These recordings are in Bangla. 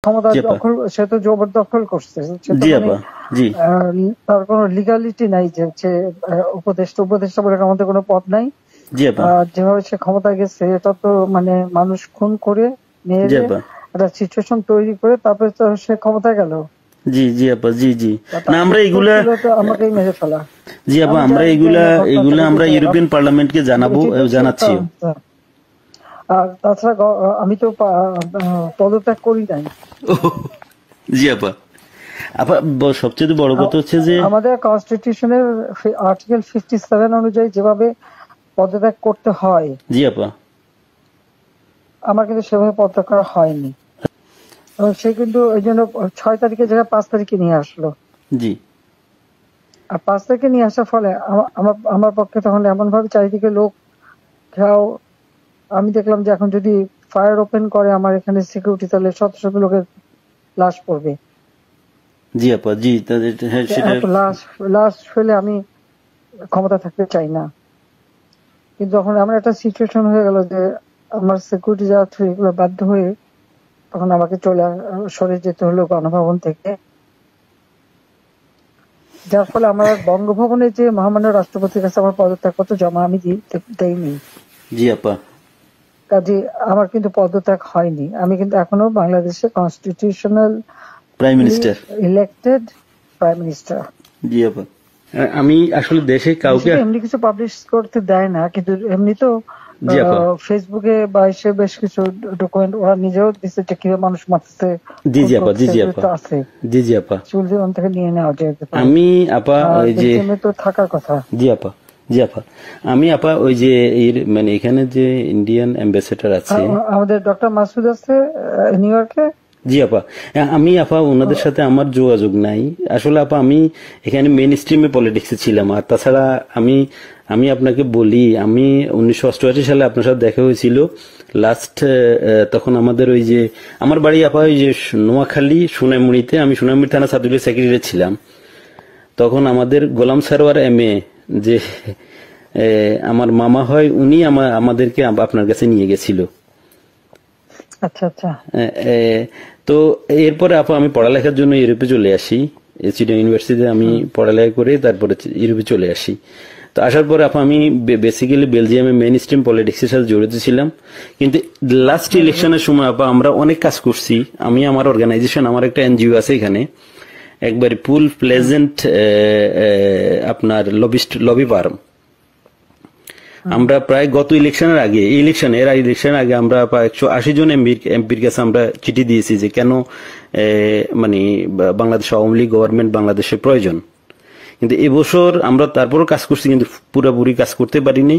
ক্ষমতা জি আপা দখল, সে তো জবরদখল করছে, সে তো জি মানে আপা জি তার কোনো লিগালিটি নাই যে হচ্ছে উপদেষ্টা বলে আমাদের কোনো পদ নাই। জি আপা যেভাবে সে ক্ষমতা গেছে, এটা তো মানে মানুষ খুন করে জি মেরে আপা একটা সিচুয়েশন তৈরি করে তারপরে তো সে ক্ষমতায় গেল। জি জি আপা জি জি তা না তার আমরা উত্তর এগুলা ছিল তো আমাকেই মেরে ফেলা। জি আপা আমি আমরা জানি এগুলা না ঘটনাটা এগুলা আমরা কিন্তু ইউরোপিয়ান পার্লামেন্টকে জানাবো এটি তো জানাচ্ছিও। আর তাছাড়া আমি তো পদত্যাগ করি নাই। জি আপা আপা সবচেয়ে বড় কথা হচ্ছে যে আমাদের কনস্টিটিউশনের আর্টিকেল 57 অনুযায়ী যেভাবে পদত্যাগ করতে হয়, জি আপা আমার কিন্তু সেভাবে পদত্যাগ করা হয়নি। এবং সে কিন্তু ওই জন্য 6 তারিখের জায়গায় 5 তারিখে নিয়ে আসলো। জি আর 5 তারিখে নিয়ে আসার ফলে আমার পক্ষে তখন এমন ভাবে চারিদিকে লোক ঘেরাও, আমি দেখলাম যে এখন যদি ফায়ার ওপেন করে আমার এখানে সিকিউরিটি, তাহলে শত শত লোকের লাশ পড়বে। জি আপা জি সেটা এত লাশ ফেলে আমি ক্ষমতা থাকতে চাই না। কিন্তু যখন আমার একটা সিচুয়েশন হয়ে গেল যে আমার সিকিউরিটি যাওয়া থ্রু এগুলো বাধ্য হয়ে তখন আমাকে সরে যেতে হলো গণভবন থেকে, যার ফলে আমার বঙ্গভবনে যে মহামান্য রাষ্ট্রপতির কাছে আমার পদত্যাগপত্র জমা আমি দেইনি। জি আপা কাজে আমার কিন্তু পদত্যাগ হয়নি। আমি কিন্তু এখনো বাংলাদেশের constitutional prime minister elected prime minister. জি আপা আমি আসলে দেশে কাউকে এমনি কিছু পাবলিশ করতে দেয় না, কিন্তু এমনি তো জি আপা ফেসবুকে বা এসে বেশ কিছু ডকুমেন্ট ওরা নিজেও দিচ্ছে যে কিভাবে মানুষ মারছে। জি জি আপা জি জি আপা আছে জি জি আপা চুলজন থেকে নিয়ে নেওয়া যেতে পারে। আমি আপা ওই যে তো থাকার কথা। জি আপা জি আপা আমি আপা ওই যে মানে এখানে যে ইন্ডিয়ান অ্যাম্বাসেডর আছে আমাদের ডক্টর মাসুদ আছে নিউ ইয়র্কে। জি আপা আমি আপা ওনাদের সাথে আমার যোগাযোগ নাই আসলে আপা আমি এখানে মেইন স্ট্রিমে পলিটিক্সে ছিলাম। আর তাছাড়া আমি আমি আপনাকে বলি আমি 1988 সালে আপনার সাথে দেখা হয়েছিল লাস্ট। তখন আমাদের ওই যে আমার বাড়ি আপা ওই যে নোয়াখালী সোনাইমুড়িতে, আমি সোনাইমুড়ি থানা ছাত্রলীগের সেক্রেটারি ছিলাম। তখন আমাদের গোলাম সারোয়ার এমএ যে আমার মামা হয় উনি আমাদেরকে আপনার কাছে নিয়ে গেছিল। আচ্ছা আচ্ছা। তো এরপরে আপা আমি পড়ালেখার জন্য ইউরোপে চলে আসি, চিটাগং ইউনিভার্সিটিতে আমি পড়ালেখা করে তারপরে ইউরোপে চলে আসি। তো আসার পরে আপা আমি বেসিক্যালি বেলজিয়ামে মেইন স্ট্রিম পলিটিক্সের সাথে জড়িত ছিলাম। কিন্তু লাস্ট ইলেকশনের সময় আপা আমরা অনেক কাজ করছি। আমি আমার অর্গানাইজেশন, আমার একটা এনজিও আছে এখানে, একবার ফুল প্লেজেন্ট আপনার লবি ফার্ম, আমরা প্রায় গত ইলেকশনের আগে ইলেকশনের আগে আমরা প্রায় 180 জন এমপির কাছে আমরা চিঠি দিয়েছি যে কেন মানে বাংলাদেশ আওয়ামী লীগ গভর্নমেন্ট বাংলাদেশের প্রয়োজন। কিন্তু এবছর আমরা তারপরও কাজ করছি, কিন্তু পুরোপুরি কাজ করতে পারিনি।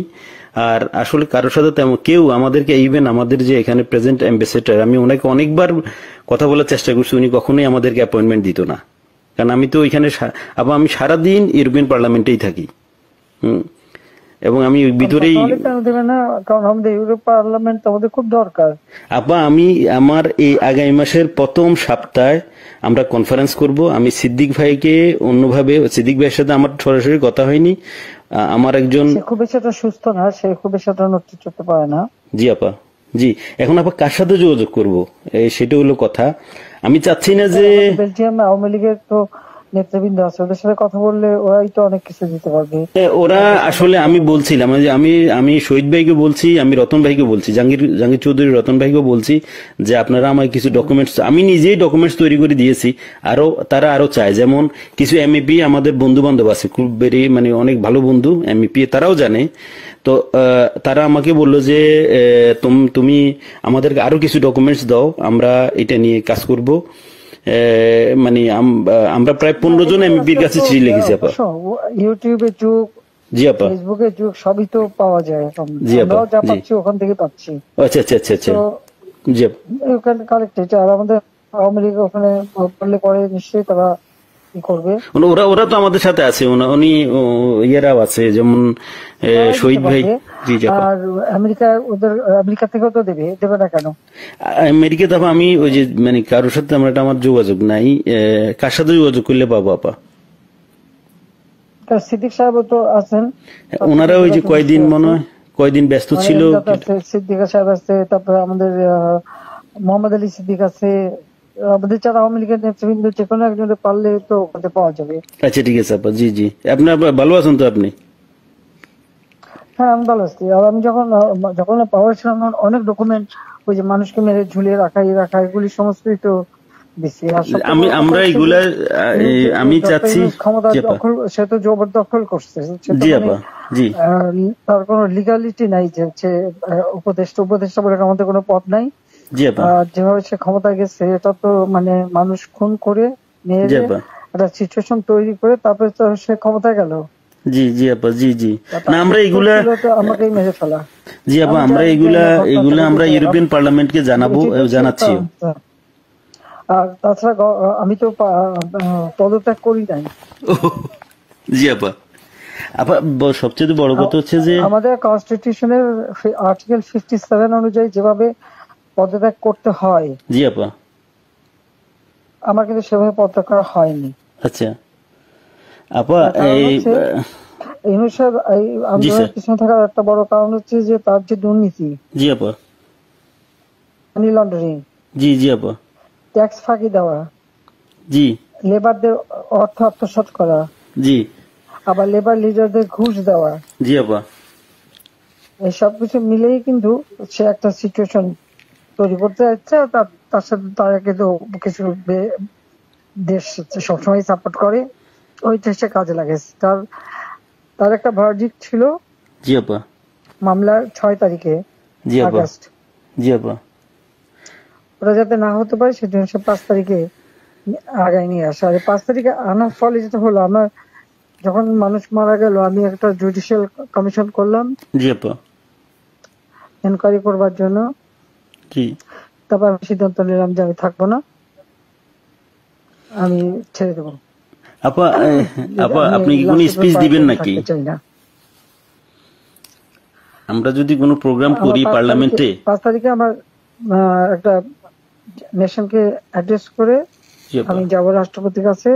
আর আসলে কারোর সাথে তেমন কেউ আমাদেরকে, ইভেন আমাদের যে এখানে প্রেজেন্ট অ্যাম্বাসেডর, আমি ওনাকে অনেকবার কথা বলার চেষ্টা করছি, উনি কখনোই আমাদেরকে অ্যাপয়েন্টমেন্ট দিত না। কারণ আমি তো ওইখানে আবার আমি সারাদিন ইউরোপিয়ান পার্লামেন্টেই থাকি। এবং আমি ভিতরেই, কারণ আমাদের ইউরোপ পার্লামেন্ট আমাদের খুব দরকার। আপা আমি আমার এই আগামী মাসের প্রথম সপ্তাহে আমরা কনফারেন্স করব। আমি সিদ্দিক ভাইকে অন্যভাবে, সিদ্দিক ভাইয়ের সাথে আমার সরাসরি কথা হয়নি, আমার একজন খুব বেশি একটা সুস্থ না, সে খুব বেশি একটা নড়তে চড়তে পারে না। জি আপা জি। এখন আপা কার সাথে যোগাযোগ করবো সেটা হলো কথা। আমি চাচ্ছি না যে বেলজিয়াম আওয়ামী লীগের তো নেতৃবৃন্দ আছে, ওদের সাথে কথা বললে ওরাই তো অনেক কিছু দিতে পারবে। ওরা আসলে আমি বলছিলাম যে আমি শহীদ ভাইকে বলছি, আমি রতন ভাইকে বলছি, জাহাঙ্গীর চৌধুরী রতন ভাইকে বলছি যে আপনারা আমার কিছু ডকুমেন্টস, আমি নিজেই ডকুমেন্টস তৈরি করে দিয়েছি। তারা আরো চায়, যেমন কিছু এমইপি আমাদের বন্ধু বান্ধব আছে, খুব মানে অনেক ভালো বন্ধু এমইপি, তারাও জানে। তো তারা আমাকে বললো যে তুমি আমাদেরকে আরো কিছু ডকুমেন্টস দাও, আমরা এটা নিয়ে কাজ করব। মানে আমরা প্রায় 15 জন এমপির কাছে চিঠি লিখেছি আপা। ইউটিউবের যুগ, জি আপা, ফেসবুকের যুগ, সবই তো পাওয়া যায়। জি আপা, যা পাচ্ছি ওখান থেকে পাচ্ছি। আচ্ছা আচ্ছা আচ্ছা আচ্ছা, জি ওখানে কালেক্টেড। আর আমাদের আওয়ামী লীগ ওখানে বললে পরে নিশ্চয়ই তারা কি করবে। ওরা তো আমাদের সাথে আছে, উনি ইয়েরাও আছে, যেমন শহীদ ভাই। আর আমেরিকা থেকেও তো দেবে না কেন? আমেরিকা তো আমি ওই যে মানে কারোর সাথে আমার যোগাযোগ নাই, কার সাথে যোগাযোগ করলে পাবো আপা? সিদ্দিক সাহেব তো আছেন, ওনারা ওই যে কয়দিন ব্যস্ত ছিল। সিদ্দিক সাহেব আছে, তারপরে আমাদের মোহাম্মদ আলী সিদ্দিক আছে, আমাদের যারা আওয়ামী লীগের নেতৃবৃন্দ যে কোনো একজনের পারলে তো ওখানে পাওয়া যাবে। আচ্ছা ঠিক আছে আপা, জি জি। আপনি ভালো আছেন তো আপনি? হ্যাঁ আমি ভালো আছি। আর আমি যখন পাওয়ার ছিলাম তখন অনেক ডকুমেন্ট ওই যে মানুষকে মেরে ঝুলিয়ে রাখা এগুলি সমস্তই তো দিচ্ছি। আর সবচেয়ে বড় কথা আমরা হচ্ছে এগুলা যে আমি ডক্টর চাচ্ছি। ইউনূস ক্ষমতা জি আপা। দখল, সে তো জবরদখল করছে। সে তো জি মানে আপা। জি তার কোনো লিগালিটি নাই যে হচ্ছে উপদেষ্টা বলে আমাদের কোনো পদ নাই। জি আপা। যেভাবে সে ক্ষমতায় গেছে এটা তো মানে মানুষ খুন করে জি মেরে আপা। একটা সিচুয়েশন তৈরি করে তারপরে তো সে ক্ষমতায় গেল। জি জি আপা। জি জি। না তার আমরা উত্তর এগুলা, ছিল তো আমাকেই মেরে ফেলা। জি আপা আমি আমরা জানি এগুলা না ঘটনা এগুলা থাকে আমরা দিতে। ইউরোপিয়ান পার্লামেন্টকে জানাবো, এটি তো জানাচ্ছিও। আর তাছাড়া আমি তো পদত্যাগ করি নাই। জি আপা। আপা সবচেয়ে বড় কথা হচ্ছে যে আমাদের কনস্টিটিউশনের আর্টিকেল 57 অনুযায়ী যেভাবে পদত্যাগ করতে হয় জি আপা। আমার কিন্তু সেভাবে পদত্যাগ করা হয়নি। আচ্ছা আপা তার কারণ এই হচ্ছে ইউনূস সাহেব এই জি আন্দোলনের স্যার। পিছনে থাকার একটা বড় কারণ হচ্ছে যে তার যে দুর্নীতি, জি আপা। মানি লন্ডারিং, জি জি আপা। ট্যাক্স ফাঁকি দেওয়া, জি লেবারদের অর্থ আত্মসাৎ করা, জি আবার লেবার লিডারদের ঘুষ দেওয়া, জি আপা। এই সবকিছু মিলেই কিন্তু সে একটা সিচুয়েশন তৈরি করতে যাচ্ছে। আর তার সাথে তারা কিন্তু কিছু দেশ সবসময় সাপোর্ট করে, ওই দেশে কাজে লাগাইছে। তার একটা ভার্ডিক্ট ছিল জি আপা। মামলার 6 তারিখে জি আপা। আগস্ট, জি আপা। ওটা যাতে না হতে পারে সেজন্য সে 5 তারিখে আগায় নিয়ে আসে। আর 5 তারিখে আনার ফলে যেটা হলো, আমার যখন মানুষ মারা গেল আমি একটা জুডিশিয়াল কমিশন করলাম জি আপা। এনকোয়ারি করবার জন্য। জি তারপর আমি সিদ্ধান্ত নিলাম যে আমি থাকবো না, আমি ছেড়ে দেবো। আপা আপা আমি আপনি কি কোনো লাস্ট স্পিচ দিবেন নাকি? থাকতে চাই না। আমরা যদি কোনো প্রোগ্রাম আমার করি পার্লামেন্টে। 5 তারিখে আমার একটা নেশনকে অ্যাড্রেস করে জি আপা। আমি যাব রাষ্ট্রপতির কাছে,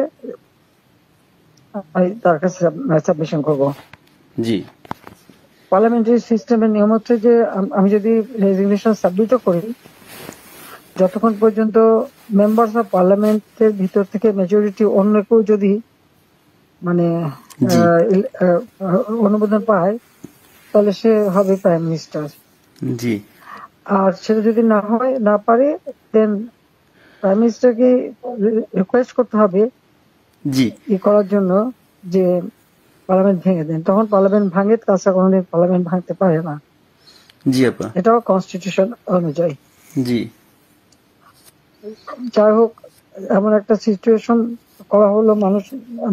আমি তার কাছে সাবমিশন করব। জি পার্লামেন্টারি সিস্টেমের নিয়ম হচ্ছে যে আমি যদি রেজিগনেশন সাবমিটও করি, যতক্ষণ পর্যন্ত মেম্বার্স অফ পার্লামেন্টের ভিতর থেকে মেজরিটি অন্য কেউ যদি মানে জি অনুমোদন পায় তাহলে সে হবে প্রাইম মিনিস্টার। জি আর সেটা যদি না পারে দেন প্রাইম মিনিস্টারকে রিকোয়েস্ট করতে হবে জি করার জন্য যে পার্লামেন্ট ভেঙে দেন। তখন পার্লামেন্ট ভাঙে, তাছাড়া কোনোদিন পার্লামেন্ট ভাঙতে পারে না। জি আপা। এটাও কনস্টিটিউশন অনুযায়ী। জি যাই হোক, এমন একটা সিচুয়েশন করা হলো, মানুষ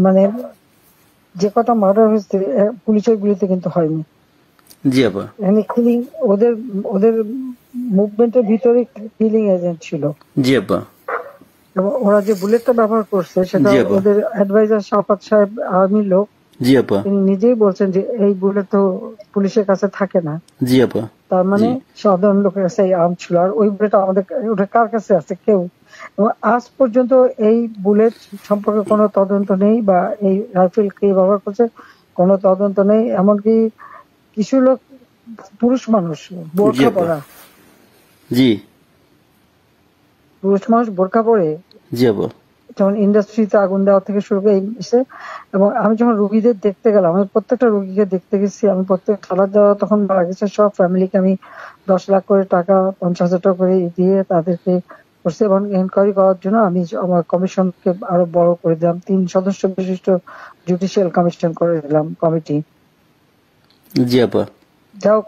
মানে যে কটা মার্ডার হয়েছে পুলিশের গুলিতে কিন্তু হয়নি। জি আপা। কিলিং ওদের ওদের মুভমেন্টের ভিতরে কিলিং এজেন্ট ছিল। জি আপা। এবং ওরা যে বুলেটটা ব্যবহার করছে সেটা জি আপা। ওদের অ্যাডভাইজার শাফাত সাহেব আর্মির লোক, জি আপা। তিনি নিজেই বলছেন যে এই বুলেট তো পুলিশের কাছে থাকে না। জি আপা। তার মানে জি সাধারণ লোকের কাছে এই আর্ম ছিল। আর ওই বুলেট আমাদের ওটা কার কাছে আছে? কেউ। এবং আজ পর্যন্ত এই বুলেট সম্পর্কে কোনো তদন্ত নেই, বা এই রাইফেল কে ব্যবহার করছে কোনো তদন্ত নেই। এমনকি কিছু লোক, পুরুষ মানুষ জি বোরখা আপা। পরা, জি পুরুষ মানুষ বোরখা পরে জি আপা। যেমন ইন্ডাস্ট্রিতে আগুন দেওয়া থেকে শুরু করে এসে, এবং আমি যখন রুগীদের দেখতে গেলাম, আমি প্রত্যেকটা রুগীকে দেখতে গেছি, আমি প্রত্যেক খাবার দেওয়া তখন মারা গেছে সব ফ্যামিলিকে আমি 10 লাখ করে টাকা, 50,000 টাকা করে দিয়ে তাদেরকে করছি। এবং এনকোয়ারি করার জন্য আমি আমার কমিশনকে আরো বড় করে দিলাম, 3 সদস্য বিশিষ্ট জুডিশিয়াল কমিশন করে দিলাম কমিটি। জি আপা। যাও,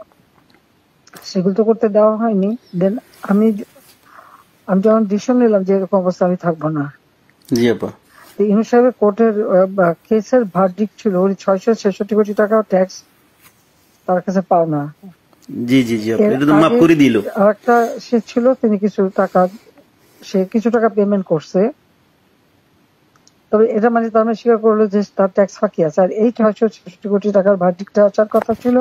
সেগুলো তো করতে দেওয়া হয়নি। দেন আমি আমি যখন ডিসিশন নিলাম যে এরকম অবস্থা আমি থাকবো না, জি আপা। ইউনূস সাহেবের কোর্টের কেসের ভার্ডিক্ট ছিল ওই 666 কোটি টাকা ট্যাক্স তার কাছে পাওনা। জি জি জি আপা। এর এটা তো মাফ আগে করে দিল। আরেকটা সে ছিল, তিনি কিছু টাকা পেমেন্ট করছে, তবে এটা মানে তার মানে স্বীকার করলো যে তার ট্যাক্স ফাঁকি আছে। আর এই 666 কোটি টাকার ভার্ডিক্টটা আসার কথা ছিল।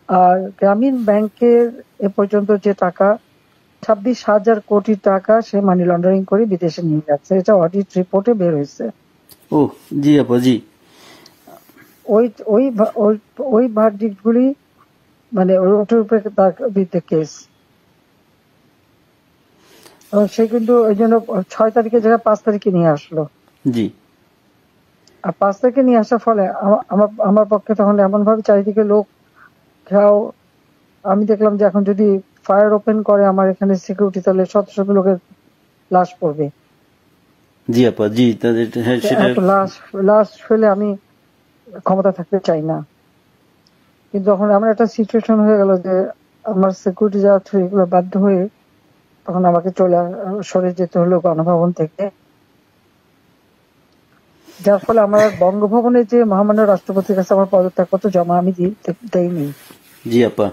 আর গ্রামীণ ব্যাংকের এ পর্যন্ত যে টাকা 26,000 কোটি টাকা সে মানি লন্ডারিং করে বিদেশে নিয়ে যাচ্ছে, এটা অডিট রিপোর্টে বের হয়েছে। ও জি আপা। জি ওই ওই ওই ভার্ডিক্ট গুলি মানে ওটার উপরে তার বিরুদ্ধে কেস। এবং সে কিন্তু ওই জন্য 6 তারিখের জায়গায় 5 তারিখে নিয়ে আসলো। জি আর 5 তারিখে নিয়ে আসার ফলে আমার পক্ষে তখন এমন ভাবে চারিদিকে লোক ঘেরাও। আমি দেখলাম যে এখন যদি ফায়ার ওপেন করে আমার এখানে সিকিউরিটি, তাহলে শত শত লোকের লাশ পড়বে। জি আপা, জি হ্যাঁ সেটা। এত লাশ ফেলে আমি ক্ষমতা থাকতে চাই না। কিন্তু যখন এমন একটা সিচুয়েশন হয়ে গেল যে আমার সিকিউরিটি যাওয়া থ্রু এগুলো বাধ্য হয়ে তখন আমাকে সরে যেতে হলো গণভবন থেকে। যার ফলে আমার বঙ্গভবনে যে মহামান্য রাষ্ট্রপতির কাছে আমার পদত্যাগপত্র জমা আমি দেইনি। জি আপা,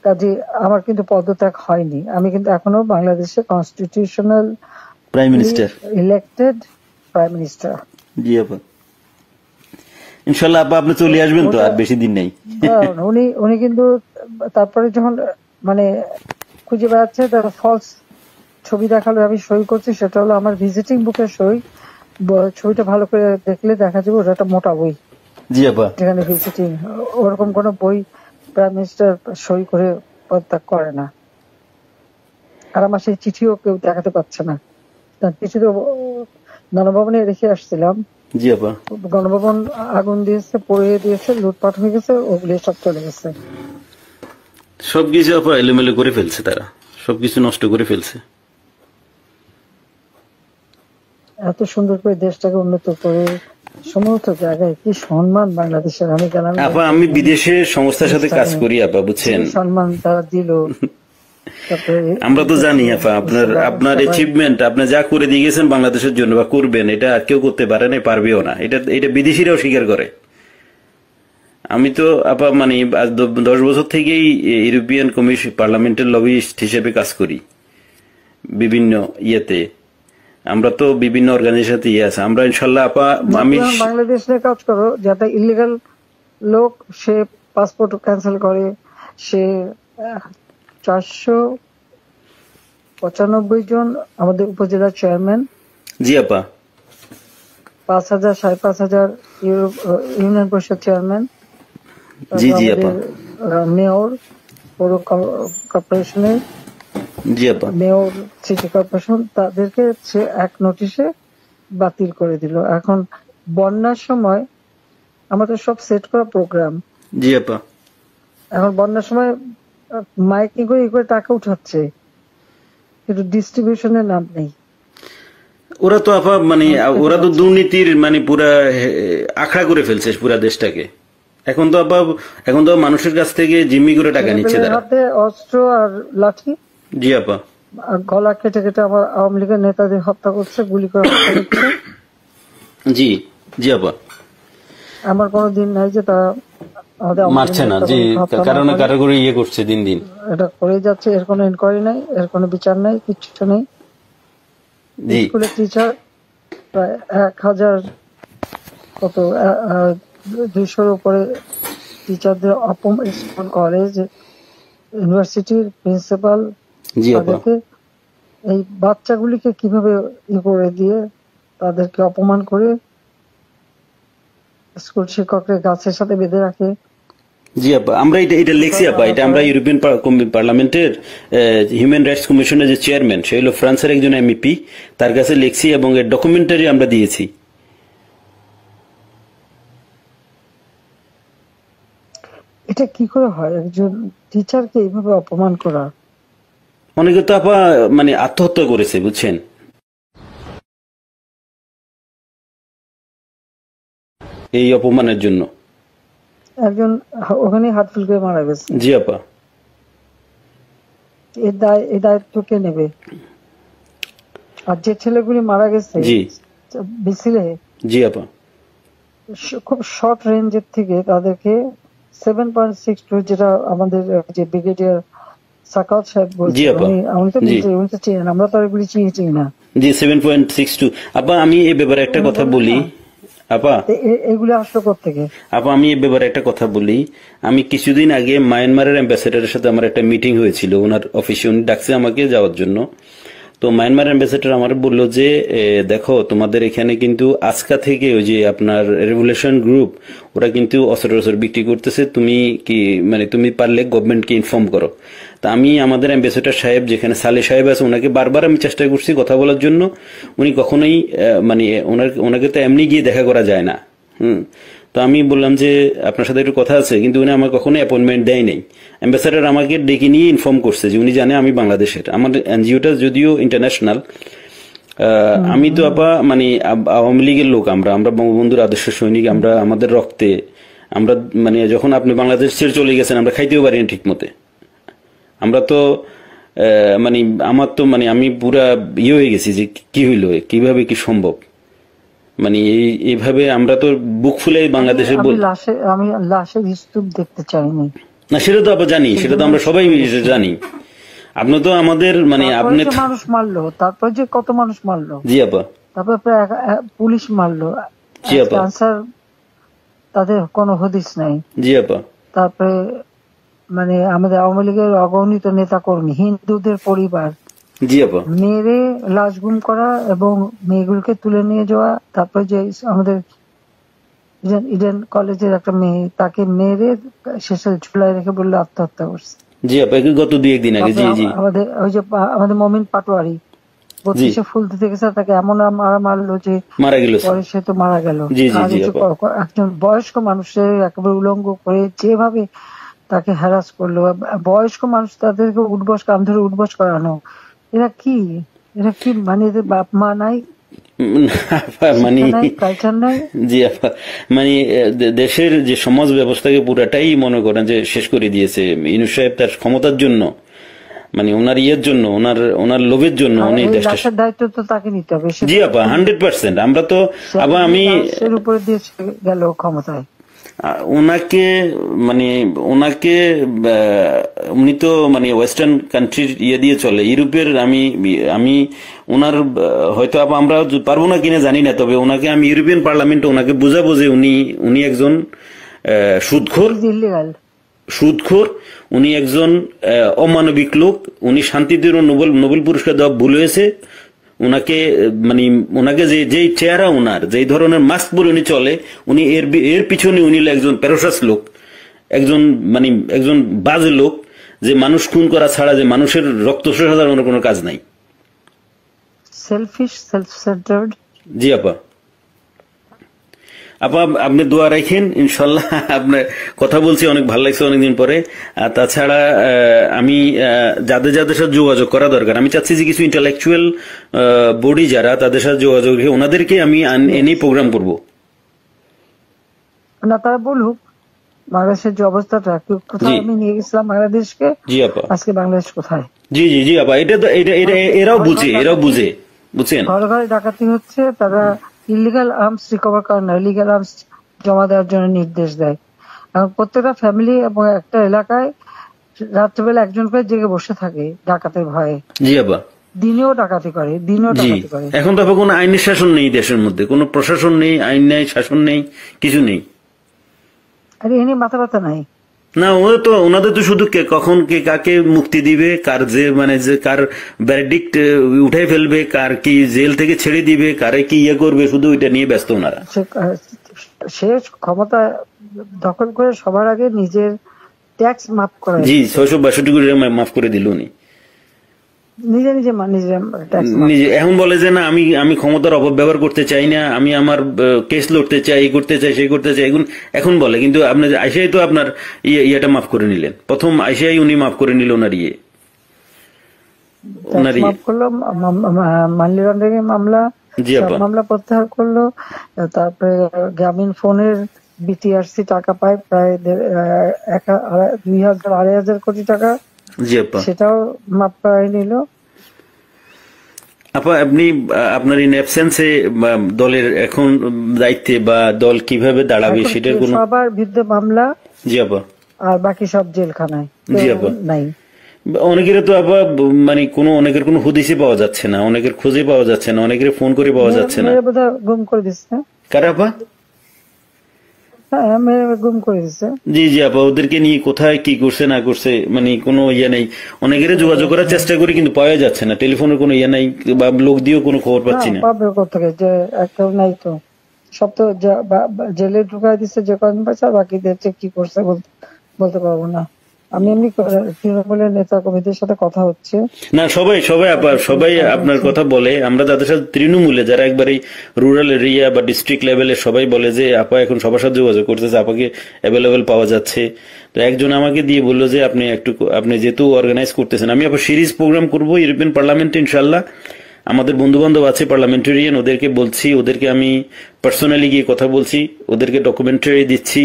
কাজে আমার কিন্তু পদত্যাগ হয়নি। আমি কিন্তু এখনো বাংলাদেশের constitutional prime minister, elected prime minister. জি আপা। ইনশাল্লাহ আপা আপনি চলে আসবেন তো, আর বেশি দিন নেই। উনি কিন্তু তারপরে যখন মানে খুঁজে বেড়াচ্ছে, তার ফলস ছবি দেখালো, আমি সই করছি, সেটা হলো আমার ভিজিটিং বুকের সই। ছবিটা ভালো করে দেখলে দেখা যাবে ওটা একটা মোটা বই। জি আপা, যেখানে ভিজিটিং, ওরকম কোন বই প্রাইম মিনিস্টার সই করে পদত্যাগ করে না। আর আমার সেই চিঠিও কেউ দেখাতে পারছে না। তার চিঠি তো গণভবনে রেখে আসছিলাম। জি আপা, গণভবন আগুন দিয়েছে, পড়িয়ে দিয়েছে, লুটপাট হয়ে গেছে, ওগুলি সব চলে গেছে। সবকিছু আপা এলোমেলো করে ফেলছে, তারা সবকিছু নষ্ট করে ফেলছে। এত সুন্দর করে দেশটাকে উন্নত করে সমস্ত জায়গায় কি সম্মান বাংলাদেশের। আমি গেলাম আপা, আমি বিদেশের সংস্থার সাথে কাজ করি আপা, বুঝছেন। সম্মান তারা দিল। আমরা তো জানি আপা আপনার অ্যাচিভমেন্ট, আপনি যা করে দিয়ে গেছেন বাংলাদেশের জন্য বা করবেন, এটা আর কেউ করতে পারে না, পারবেও না। এটা বিদেশিরাও স্বীকার করে। আমি তো আপা মানে 10 বছর থেকেই ইউরোপিয়ান কমিশন পার্লামেন্টের লবিস্ট হিসেবে কাজ করি বিভিন্ন ইয়েতে। আমরা তো বিভিন্ন অর্গানাইজেশন ইয়ে আছে। আমরা ইনশাল্লাহ আপা, আমি বাংলাদেশ নিয়ে কাজ করো, যাতে ইলিগাল লোক সে পাসপোর্ট ক্যান্সেল করে, সে 495 জন আমাদের উপজেলার চেয়ারম্যান, জি আপা, 5,000 5,500 ইউনিয়ন পরিষদ চেয়ারম্যান, জি জি আপা, মেয়র পৌর কর্পোরেশনের, জি আপা, মেয়র সিটি কর্পোরেশন, তাদেরকে সে এক নোটিশে বাতিল করে দিল। এখন বন্যার সময় আমাদের সব সেট করা প্রোগ্রাম, জি আপা, এখন বন্যার সময় মাইকিং করে টাকা উঠাচ্ছে, কিন্তু ডিস্ট্রিবিউশনের নাম নেই। ওরা তো আপা মানে ওরা তো দুর্নীতির মানে পুরা আখড়া করে ফেলছে পুরা দেশটাকে। এখন তো মানুষের কাছ থেকে জিম্মি করে টাকা নিচ্ছে তারা। হাতে অস্ত্র আর লাঠি, জি আপা, গলা কেটে কেটে আমার আওয়ামী লীগের নেতাদের হত্যা করছে, গুলি করে হত্যা করছে। জি জি আপা, আমার কোনো দিন নাই যে তারা আমাদের মারছে না, জি কারো করে ইয়ে করছে দিন দিন, এটা করে যাচ্ছে। এর কোনো ইনকোয়ারি নাই, এর কোনো বিচার নাই, কিচ্ছু নেই। স্কুলের টিচার প্রায় 1,000 কত 200-র উপরে টিচারদের অপমান, স্কুল কলেজ ইউনিভার্সিটির প্রিন্সিপাল, তাদেরকে এই বাচ্চাগুলিকে কিভাবে করে দিয়ে তাদেরকে অপমান করে স্কুল শিক্ষকরা গাছের সাথে বেঁধে রাখে। জি আপা, আমরা এটা লিখছি আপা। এটা আমরা ইউরোপিয়ান পার্লামেন্টের হিউম্যান রাইটস কমিশনের যে চেয়ারম্যান, সে হলো ফ্রান্সের একজন এমপি, তার কাছে লিখছি এবং এর ডকুমেন্টারি আমরা দিয়েছি। এটা কি করে হয় একজন টিচারকে এইভাবে অপমান করা? অনেকে তো আপা মানে আত্মহত্যা করেছে, বুঝছেন, এই অপমানের জন্য। একজন ওখানে হাত ফেল করে মারা গেছে। জি আপা, এই দায়িত্ব কে নেবে? আর যে ছেলেগুলি মারা গেছে জি মিছিলে, জি আপা, খুব শর্ট রেঞ্জের থেকে তাদেরকে 7.62, যেটা আমাদের যে ব্রিগেডিয়ার সাকাত সাহেব বলছে, উনি তো চিনেন, আমরা তো এগুলি চিনি না। জি 7.62 আপা। আমি এই ব্যাপারে একটা কথা বলি আপা, এগুলি আসলো কোত্থেকে? আপা আমি এই ব্যাপারে একটা কথা বলি। আমি কিছুদিন আগে মায়ানমারের অ্যাম্বাসেডারের সাথে আমার একটা মিটিং হয়েছিল, ওনার অফিসে উনি ডাকছে আমাকে যাওয়ার জন্য। তো মায়ানমার অ্যাম্বাসেডার আমার বললো যে দেখো, তোমাদের এখানে কিন্তু আজকা থেকে ওই যে আপনার রেভলিউশন গ্রুপ, ওরা কিন্তু অস্ত্র বিক্রি করতেছে, তুমি কি মানে তুমি পারলে গভর্নমেন্টকে ইনফর্ম করো। তা আমি আমাদের অ্যাম্বাসেডর সাহেব যেখানে সালে সাহেব আছে ওনাকে বারবার আমি চেষ্টা করছি কথা বলার জন্য, উনি কখনোই মানে ওনাকে তো এমনি গিয়ে দেখা করা যায় না। তো আমি বললাম যে আপনার সাথে একটু কথা আছে, কিন্তু উনি আমার কখনো অ্যাপয়েন্টমেন্ট দেয় নাই। অ্যাম্বাসেডর আমাকে ডেকে নিয়ে ইনফর্ম করছে যে উনি জানে আমি বাংলাদেশের, আমার এনজিওটা যদিও ইন্টারন্যাশনাল। আমি তো আপা মানে আওয়ামী লীগের লোক, আমরা আমরা বঙ্গবন্ধুর আদর্শ সৈনিক, আমরা আমাদের রক্তে আমরা মানে যখন আপনি বাংলাদেশ ছেড়ে চলে গেছেন আমরা খাইতেও পারি না ঠিক মতে। আমরা তো মানে আমার তো মানে আমি পুরা ইয়ে হয়ে গেছি যে কি হইলো, কিভাবে কি সম্ভব, মানে এইভাবে আমরা তো বুক ফুলে বাংলাদেশে আমি লাশের স্তূপ দেখতে চাইনি। না সেটা তো আমরা জানি, সেটা তো আমরা সবাই জানি। আপনি তো আমাদের মানে আপনি মানুষ মারলো, তারপর যে কত মানুষ মারলো। জি আপা। তারপর পুলিশ মারলো। জি আপা। আনসার তাদের কোনো হদিস নাই। জি আপা। তারপরে মানে আমাদের আওয়ামী লীগের অগণিত নেতা কর্মী, হিন্দুদের পরিবার জি আপা মেরে লাশ গুম করা এবং মেয়েগুলোকে তুলে নিয়ে যাওয়া। তারপর যে আমাদের ইডেন কলেজের একটা মেয়ে, তাকে মেরে শেষে ঝুলাই রেখে বললো আত্মহত্যা করছে। জি আপা গত 2-1 দিন আগে। জি জি। আমাদের ওই যে আমাদের মমিন পাটোয়ারি 32-এ ফুল দিতে গেছে, তাকে এমন মারলো যে মারা গেল, পরে সে তো মারা গেল। একজন বয়স্ক মানুষের একেবারে উলঙ্গ করে যেভাবে তাকে হ্যারাস করলো, বয়স্ক মানুষ তাদেরকে উঠবস কাম ধরে উঠবস করানো, এরা কি মানে এদের বাপ মা নাই, মানে কালচার নাই। জি আপা মানে দেশের যে সমাজ ব্যবস্থাকে পুরাটাই মনে করেন যে শেষ করে দিয়েছে ইউনূস সাহেব তার ক্ষমতার জন্য, মানে ওনার ইয়ের জন্য, ওনার লোভের জন্য উনি দেশটার দায়িত্ব তো তাকে নিতে হবে। জি আপা 100%। আমরা তো আবার আমি এর উপরে দিয়ে গেল ক্ষমতায় ওনাকে মানে উনি তো মানে ওয়েস্টার্ন কান্ট্রির ইয়ে দিয়ে চলে, ইউরোপের। আমি ওনার হয়তো আমরা পারবো না কিনা জানি না, তবে ওনাকে আমি ইউরোপিয়ান পার্লামেন্টে ওনাকে বুঝাবো যে উনি একজন সুদখোর, উনি একজন অমানবিক লোক, উনি শান্তিতে নোবেল পুরস্কার দেওয়া ভুল হয়েছে। ওনাকে যে চেহারা, ওনার যে ধরনের মাস্ক পরে উনি চলে, উনি এর পিছনে উনি একজন প্যারোসাস লোক, একজন বাজে লোক, যে মানুষ খুন করা ছাড়া, যে মানুষের রক্ত শোষা ছাড়া ওনার কোনো কাজ নাই। Shellfish, self centred. জি আপা। আপা আপনি দোয়া রাখেন, ইনশাল্লাহ। আপনার কথা বলছি অনেক ভালো লাগছে অনেকদিন পরে। আর তাছাড়া আমি যাদের সাথে যোগাযোগ করা দরকার, আমি চাচ্ছি যে কিছু ইন্টালেকচুয়াল বডি যারা, তাদের সাথে যোগাযোগ রেখে ওনাদেরকে আমি এনে প্রোগ্রাম করব। না তারা বলুক বাংলাদেশের যে অবস্থাটা, কোথায় আমি নিয়ে গেছিলাম বাংলাদেশকে। জি আপা। আজকে বাংলাদেশ কোথায়? জি জি জি আপা। এটা এরাও বুঝে বুঝছেন। ঘরে ঘরে ডাকাতি হচ্ছে, তারা ইলিগাল আর্মস রিকভার করে না, ইলিগাল আর্মস জমা দেওয়ার জন্য নির্দেশ দেয়। এখন প্রত্যেকটা ফ্যামিলি এবং একটা এলাকায় রাত্রেবেলা একজন করে জেগে বসে থাকে ডাকাতের ভয়ে। জি আপা। দিনেও ডাকাতি করে। এখন তো কোনো আইনের শাসন নেই দেশের মধ্যে, কোনো প্রশাসন নেই, আইন নেই, শাসন নেই, কিছু নেই। আরে এনে মাথা ব্যথা নাই না, ওনাদের তো শুধু কখন কে কাকে মুক্তি দিবে, কার যে কার ভ্যারডিক্ট উঠাই ফেলবে, কার কি জেল থেকে ছেড়ে দিবে, কারে কি ইয়ে করবে, শুধু ওইটা নিয়ে ব্যস্ত ওনারা। সে ক্ষমতা দখল করে সবার আগে নিজের ট্যাক্স মাফ করে। জি 662 কোটি মাফ করে দিল উনি নিজে। এখন বলে যে না, আমি ক্ষমতার অপব্যবহার করতে চাই না, আমি আমার কেস লড়তে চাই, করতে চাই, সেই করতে চাই, এখন বলে। কিন্তু আপনি আইসিআই তো আপনার ইয়েটা মাফ করে নিলেন, প্রথম আইসিআই উনি মাফ করে নিল ওনার মাফ করলো, মানি লন্ডারিং এর মামলা প্রত্যাহার করলো। তারপরে গ্রামীণ ফোনের বিটিআরসি টাকা পায় প্রায় 2,000-2,500 কোটি টাকা, সেটাও মাপ পাই নিল। আপা আপনি আপনার ইন অ্যাবসেন্সে দলের এখন দায়িত্বে বা দল কিভাবে দাঁড়াবে সেটার কোনো সবার বিরুদ্ধে মামলা। জি আপা। আর বাকি সব জেলখানায়। জি আপা। নাই অনেকের তো আপা মানে অনেকের কোনো হদিসই পাওয়া যাচ্ছে না, অনেকের খুঁজে পাওয়া যাচ্ছে না, অনেকের ফোন করে পাওয়া যাচ্ছে না। গুম করে দিচ্ছে। কারা আপা? গুম করে দিচ্ছে। জি জি আপা। ওদেরকে নিয়ে কোথায় কি করছে না করছে মানে কোনো ইয়ে নেই। অনেকের যোগাযোগ করার চেষ্টা করি কিন্তু পাওয়া যাচ্ছে না, টেলিফোনের কোনো ইয়ে নাই, বা লোক দিয়েও কোনো খবর পাচ্ছি না। পাবে কোথেকে, যে একটা নাই তো, সব তো জেলে ঢুকাই দিচ্ছে যে কদিন পাচ্ছে, বাকিদের কি করছে বলতে পারবো না। আমি এমনি তৃণমূলের নেতা কর্মীদের সাথে কথা হচ্ছে। না, সবাই আপনার কথা বলে। আমরা যাদের সাথে তৃণমূলে যারা একবারে রুরাল এরিয়া বা ডিস্ট্রিক্ট লেভেলে সবাই বলে যে আপা এখন সবার সাথে যোগাযোগ করতেছে, আপাকে অ্যাভেলেবেল পাওয়া যাচ্ছে। তো একজন আমাকে দিয়ে বললো যে আপনি যেহেতু অর্গানাইজ করতেছেন, আমি আবার সিরিজ প্রোগ্রাম করবো ইউরোপিয়ান পার্লামেন্টে ইনশাল্লাহ। আমাদের বন্ধু বান্ধব আছে পার্লামেন্টারিয়ান, ওদেরকে বলছি, ওদেরকে আমি পার্সোনালি গিয়ে কথা বলছি, ওদেরকে ডকুমেন্টারি দিচ্ছি।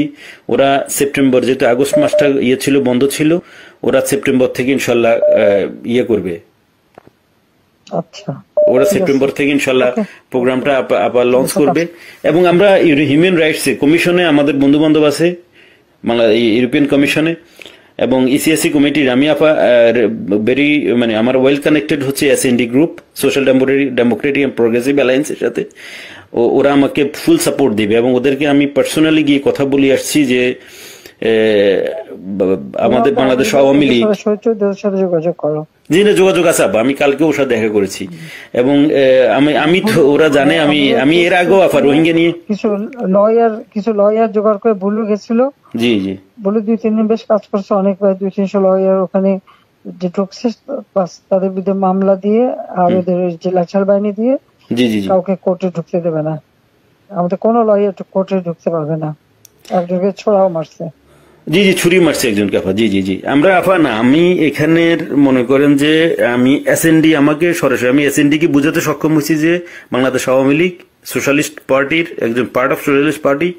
ওরা সেপ্টেম্বর, যেহেতু আগস্ট মাসটা ছিল, বন্ধ ছিল, ওরা সেপ্টেম্বর থেকে ইনশাল্লাহ করবে। আচ্ছা, ওরা সেপ্টেম্বর থেকে ইনশাল্লাহ প্রোগ্রামটা আবার লঞ্চ করবে। এবং আমরা হিউম্যান রাইটস কমিশনে আমাদের বন্ধু বান্ধব আছে, ইউরোপিয়ান কমিশনে এবং ইসিএসসি কমিটির আমি ভেরি আমার ওয়েল কানেক্টেড হচ্ছে SND group, social democratic and progressive অ্যালায়েন্সের সাথে। ওরা আমাকে ফুল সাপোর্ট দিবে এবং ওদেরকে আমি পার্সোনালি গিয়ে কথা বলে আসছি যে আমাদের বাংলাদেশ আওয়ামী লীগ যোগাযোগ করো। জি না, যোগাযোগ আছে। আমি কালকে ওর সাথে দেখা করেছি এবং আমি তো ওরা জানে আমি এর আগেও রোহিঙ্গা নিয়ে কিছু লয়ার জোগাড় করে বলু গেছিল। জি জি, বলে 2-3 দিন বেশ কাজ করছে, অনেক প্রায় 200-300 লয়ার ওখানে যে ঢুকছে, তাদের বিরুদ্ধে মামলা দিয়ে আর ওদের যে লাচার বাহিনী দিয়ে জি জি কাউকে কোর্টে ঢুকতে দেবে না। আমাদের কোনো লয়ার কোর্টে ঢুকতে পারবে না। একজনকে ছোড়াও মারছে। জি জি, ছুরি মারছে একজনকে আপা। জি জি জি, আমরা না, আমি এখানের মনে করেন যে আমি এসএনডি, আমাকে সরাসরি আমি এসএনডি কে বুঝাতে সক্ষম হয়েছি যে বাংলাদেশ আওয়ামী লীগ সোশ্যালিস্ট পার্টির একজন পার্ট অফ সোশ্যালিস্ট পার্টি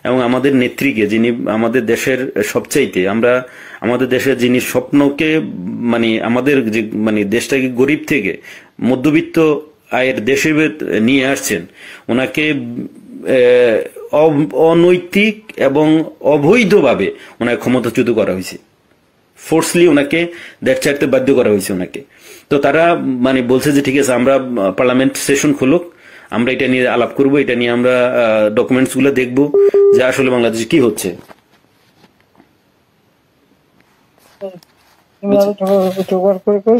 এবং আমাদের নেত্রীকে, যিনি আমাদের দেশের সবচাইতে, আমাদের দেশের যিনি স্বপ্নকে আমাদের যে দেশটাকে গরিব থেকে মধ্যবিত্ত আয়ের দেশে নিয়ে আসছেন, ওনাকে অনৈতিক এবং অবৈধভাবে ওনাকে ক্ষমতাচ্যুত করা হয়েছে। ফোর্সলি ওনাকে দেশ ছাড়তে বাধ্য করা হয়েছে ওনাকে। তো তারা বলছে যে ঠিক আছে, আমরা পার্লামেন্ট সেশন খুলুক, আমরা এটা নিয়ে আলাপ করব, এটা নিয়ে আমরা ডকুমেন্টস গুলো দেখবো যে আসলে বাংলাদেশে কি হচ্ছে।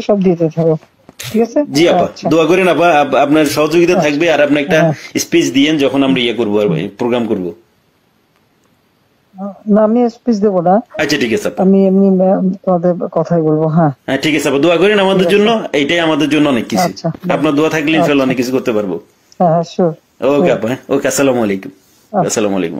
সব দিতে থাকো, ঠিক আছে? জি আপা, দোয়া করেন আপা, আপনার সহযোগিতা থাকবে। আর আপনি একটা স্পিচ দিয়েন যখন আমরা করবো আর প্রোগ্রাম করবো। না, আমি স্পিচ দেবো না। আচ্ছা ঠিক আছে, আমি এমনি তোমাদের কথাই বলবো। হ্যাঁ হ্যাঁ, ঠিক আছে আপা, দোয়া করেন আমাদের জন্য, এইটাই আমাদের জন্য অনেক কিছু। আপনার দোয়া থাকলে ইনশাআল্লাহ অনেক কিছু করতে পারবো। হ্যাঁ শিওর। ওকে আপা, ওকে, আসসালামু আলাইকুম। আসসালামু আলাইকুম।